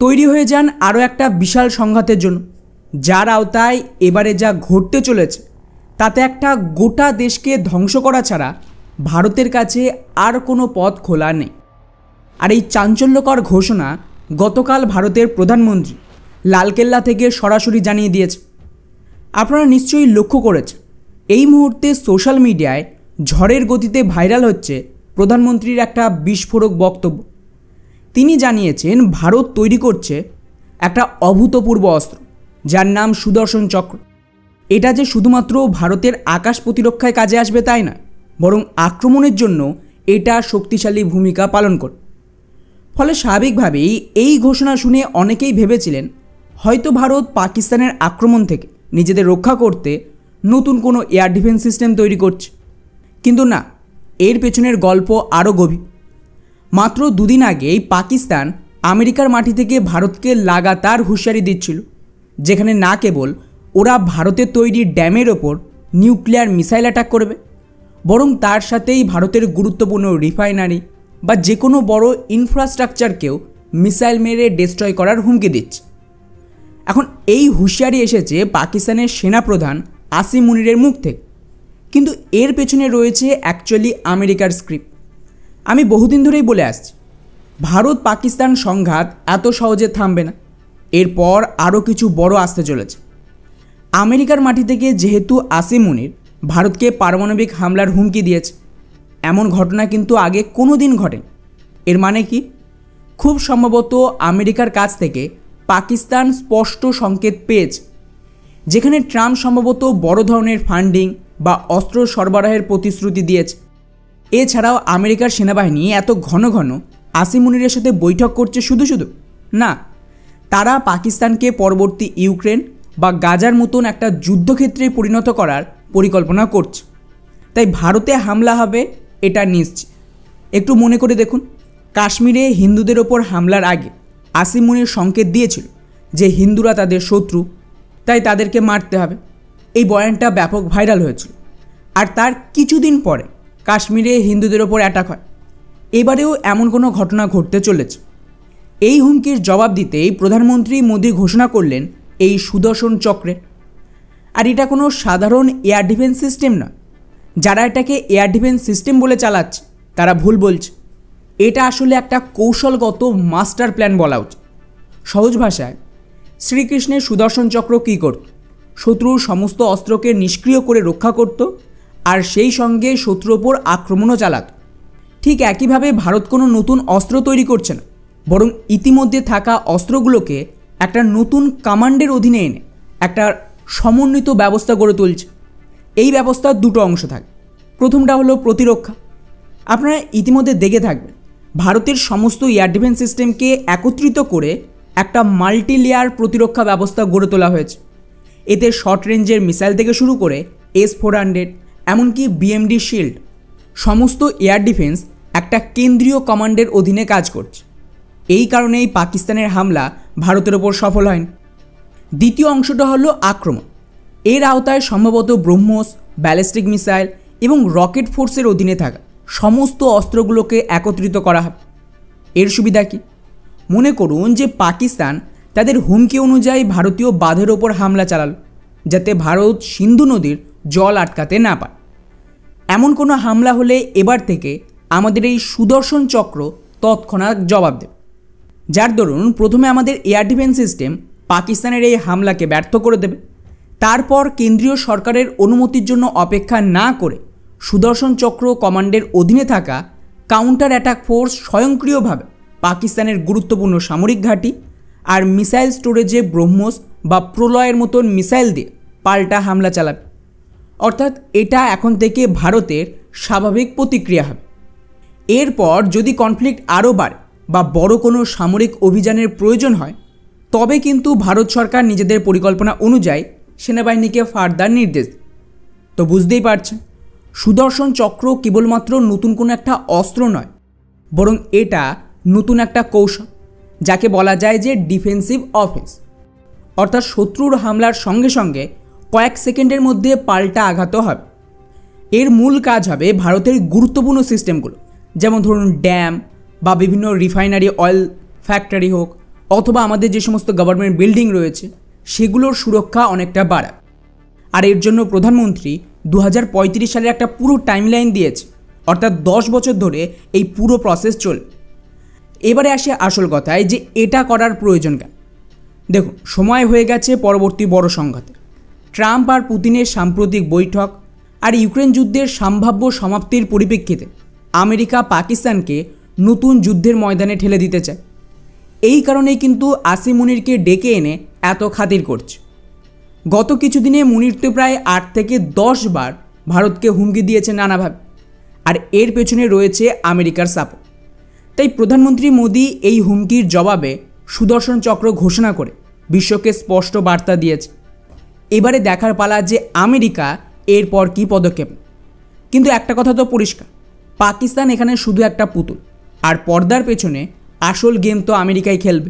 তৈরি হয়ে যান আরও একটা বিশাল সংঘাতের জন্য, যার আওতায় এবারে যা ঘটতে চলেছে তাতে একটা গোটা দেশকে ধ্বংস করা ছাড়া ভারতের কাছে আর কোনো পথ খোলা নেই। আর এই চাঞ্চল্যকর ঘোষণা গতকাল ভারতের প্রধানমন্ত্রী লালকেল্লা থেকে সরাসরি জানিয়ে দিয়েছে। আপনারা নিশ্চয়ই লক্ষ্য করেছেন, এই মুহূর্তে সোশ্যাল মিডিয়ায় ঝড়ের গতিতে ভাইরাল হচ্ছে প্রধানমন্ত্রীর একটা বিস্ফোরক বক্তব্য। তিনি জানিয়েছেন ভারত তৈরি করছে একটা অভূতপূর্ব অস্ত্র, যার নাম সুদর্শন চক্র। এটা যে শুধুমাত্র ভারতের আকাশ প্রতিরক্ষায় কাজে আসবে তাই না, বরং আক্রমণের জন্য এটা শক্তিশালী ভূমিকা পালন করে। ফলে স্বাভাবিকভাবেই এই ঘোষণা শুনে অনেকেই ভেবেছিলেন হয়তো ভারত পাকিস্তানের আক্রমণ থেকে নিজেদের রক্ষা করতে নতুন কোনো এয়ার ডিফেন্স সিস্টেম তৈরি করছে। কিন্তু না, এর পেছনের গল্প আরও গভীর। মাত্র দুদিন আগেই পাকিস্তান আমেরিকার মাটি থেকে ভারতকে লাগাতার হুঁশিয়ারি দিচ্ছিল, যেখানে না কেবল ওরা ভারতের তৈরি ড্যামের ওপর নিউক্লিয়ার মিসাইল অ্যাটাক করবে, বরং তার সাথেই ভারতের গুরুত্বপূর্ণ রিফাইনারি বা যে কোনো বড় ইনফ্রাস্ট্রাকচারকেও মিসাইল মেরে ডিস্ট্রয় করার হুমকি দিচ্ছে। এখন এই হুঁশিয়ারি এসেছে পাকিস্তানের সেনাপ্রধান আসিম মুনিরের মুখ থেকে, কিন্তু এর পেছনে রয়েছে অ্যাকচুয়ালি আমেরিকার স্ক্রিপ্ট। আমি বহুদিন ধরেই বলে আসছি, ভারত পাকিস্তান সংঘাত এত সহজে থামবে না, এরপর আরও কিছু বড় আসতে চলেছে। আমেরিকার মাটি থেকে যেহেতু আসিম মুনির ভারতকে পারমাণবিক হামলার হুমকি দিয়েছে, এমন ঘটনা কিন্তু আগে কোনো দিন ঘটেনি। এর মানে কি? খুব সম্ভবত আমেরিকার কাছ থেকে পাকিস্তান স্পষ্ট সংকেত পেয়েছে, যেখানে ট্রাম্প সম্ভবত বড় ধরনের ফান্ডিং বা অস্ত্র সরবরাহের প্রতিশ্রুতি দিয়েছে। এছাড়াও আমেরিকার সেনাবাহিনী এত ঘন ঘন আসিম মুনিরের সাথে বৈঠক করছে শুধু না, তারা পাকিস্তানকে পরবর্তী ইউক্রেন বা গাজার মতন একটা যুদ্ধক্ষেত্রে পরিণত করার পরিকল্পনা করছে। তাই ভারতে হামলা হবে এটা নিশ্চিত। একটু মনে করে দেখুন, কাশ্মীরে হিন্দুদের ওপর হামলার আগে আসিম মুনির সংকেত দিয়েছিল যে হিন্দুরা তাদের শত্রু, তাই তাদেরকে মারতে হবে। এই বয়ানটা ব্যাপক ভাইরাল হয়েছিল, আর তার কিছুদিন পরে কাশ্মীরে হিন্দুদের ওপর অ্যাটাক হয়। এবারেও এমন কোনো ঘটনা ঘটতে চলেছে। এই হুমকির জবাব দিতেই প্রধানমন্ত্রী মোদি ঘোষণা করলেন এই সুদর্শন চক্রের। আর এটা কোনো সাধারণ এয়ার ডিফেন্স সিস্টেম না। যারা এটাকে এয়ার ডিফেন্স সিস্টেম বলে চালাচ্ছে তারা ভুল বলছে। এটা আসলে একটা কৌশলগত মাস্টার প্ল্যান বলা উচিত। সহজ ভাষায়, শ্রীকৃষ্ণের সুদর্শন চক্র কী করত? শত্রুর সমস্ত অস্ত্রকে নিষ্ক্রিয় করে রক্ষা করত, আর সেই সঙ্গে শত্রুর ওপর আক্রমণও চালাত। ঠিক একইভাবে ভারত কোনো নতুন অস্ত্র তৈরি করছে না, বরং ইতিমধ্যে থাকা অস্ত্রগুলোকে একটা নতুন কমান্ডের অধীনে এনে একটা সমন্বিত ব্যবস্থা গড়ে তুলছে। এই ব্যবস্থার দুটো অংশ থাকে। প্রথমটা হলো প্রতিরক্ষা। আপনারা ইতিমধ্যে দেখে থাকবেন, ভারতের সমস্ত এয়ার ডিফেন্স সিস্টেমকে একত্রিত করে একটা মাল্টি লেয়ার প্রতিরক্ষা ব্যবস্থা গড়ে তোলা হয়েছে। এতে শর্ট রেঞ্জের মিসাইল থেকে শুরু করে S-400 এমনকি BMD শিল্ড, সমস্ত এয়ার ডিফেন্স একটা কেন্দ্রীয় কমান্ডের অধীনে কাজ করছে। এই কারণেই পাকিস্তানের হামলা ভারতের ওপর সফল হয়নি। দ্বিতীয় অংশটা হলো আক্রমণ। এর আওতায় সম্ভবত ব্রহ্মোস, ব্যালিস্টিক মিসাইল এবং রকেট ফোর্সের অধীনে থাকা সমস্ত অস্ত্রগুলোকে একত্রিত করা হবে। এর সুবিধা কি? মনে করুন যে পাকিস্তান তাদের হুমকি অনুযায়ী ভারতীয় বাঁধের ওপর হামলা চালালো, যাতে ভারত সিন্ধু নদীর জল আটকাতে না পারে। এমন কোনো হামলা হলে এবার থেকে আমাদের এই সুদর্শন চক্র তৎক্ষণাৎ জবাব দেবে। যার দরুন প্রথমে আমাদের এয়ার ডিফেন্স সিস্টেম পাকিস্তানের এই হামলাকে ব্যর্থ করে দেবে। তারপর কেন্দ্রীয় সরকারের অনুমতির জন্য অপেক্ষা না করে সুদর্শন চক্র কমান্ডের অধীনে থাকা কাউন্টার অ্যাটাক ফোর্স স্বয়ংক্রিয়ভাবে পাকিস্তানের গুরুত্বপূর্ণ সামরিক ঘাঁটি আর মিসাইল স্টোরেজে ব্রহ্মোস বা প্রলয়ের মতন মিসাইল দিয়ে পাল্টা হামলা চালাবে। অর্থাৎ এটা এখন থেকে ভারতের স্বাভাবিক প্রতিক্রিয়া হবে। এরপর যদি কনফ্লিক্ট আরও বাড়ে বা বড় কোনো সামরিক অভিযানের প্রয়োজন হয়, তবে কিন্তু ভারত সরকার নিজেদের পরিকল্পনা অনুযায়ী সেনাবাহিনীকে ফার্দার নির্দেশ দেয়। তো বুঝতেই পারছেন, সুদর্শন চক্র কেবলমাত্র নতুন কোনো একটা অস্ত্র নয়, বরং এটা নতুন একটা কৌশল, যাকে বলা যায় যে ডিফেন্সিভ অফেন্স। অর্থাৎ শত্রুর হামলার সঙ্গে সঙ্গে কয়েক সেকেন্ডের মধ্যে পাল্টা আঘাতও হবে। এর মূল কাজ হবে ভারতের গুরুত্বপূর্ণ সিস্টেমগুলো, যেমন ধরুন ড্যাম বা বিভিন্ন রিফাইনারি, অয়েল ফ্যাক্টরি হোক, অথবা আমাদের যে সমস্ত গভর্নমেন্ট বিল্ডিং রয়েছে সেগুলোর সুরক্ষা অনেকটা বাড়াক। আর এর জন্য প্রধানমন্ত্রী 2035 সালের একটা পুরো টাইমলাইন দিয়েছে, অর্থাৎ 10 বছর ধরে এই পুরো প্রসেস চলবে। এবারে আসে আসল কথায় যে এটা করার প্রয়োজন কেন। দেখুন, সময় হয়ে গেছে পরবর্তী বড় সংঘাতে। ট্রাম্প আর পুতিনের সাম্প্রতিক বৈঠক আর ইউক্রেন যুদ্ধের সম্ভাব্য সমাপ্তির পরিপ্রেক্ষিতে আমেরিকা পাকিস্তানকে নতুন যুদ্ধের ময়দানে ঠেলে দিতে চায়। এই কারণেই কিন্তু আসিম মুনিরকে ডেকে এনে এত খাতির করছে। গত কিছুদিনে মুনির তো প্রায় 8 থেকে 10 বার ভারতকে হুমকি দিয়েছে নানাভাবে, আর এর পেছনে রয়েছে আমেরিকার সাপোর্ট। তাই প্রধানমন্ত্রী মোদি এই হুমকির জবাবে সুদর্শন চক্র ঘোষণা করে বিশ্বকে স্পষ্ট বার্তা দিয়েছে। এবারে দেখার পালা যে আমেরিকা এরপর কী পদক্ষেপ। কিন্তু একটা কথা তো পরিষ্কার, পাকিস্তান এখানে শুধু একটা পুতুল, আর পর্দার পেছনে আসল গেম তো আমেরিকাই খেলবে।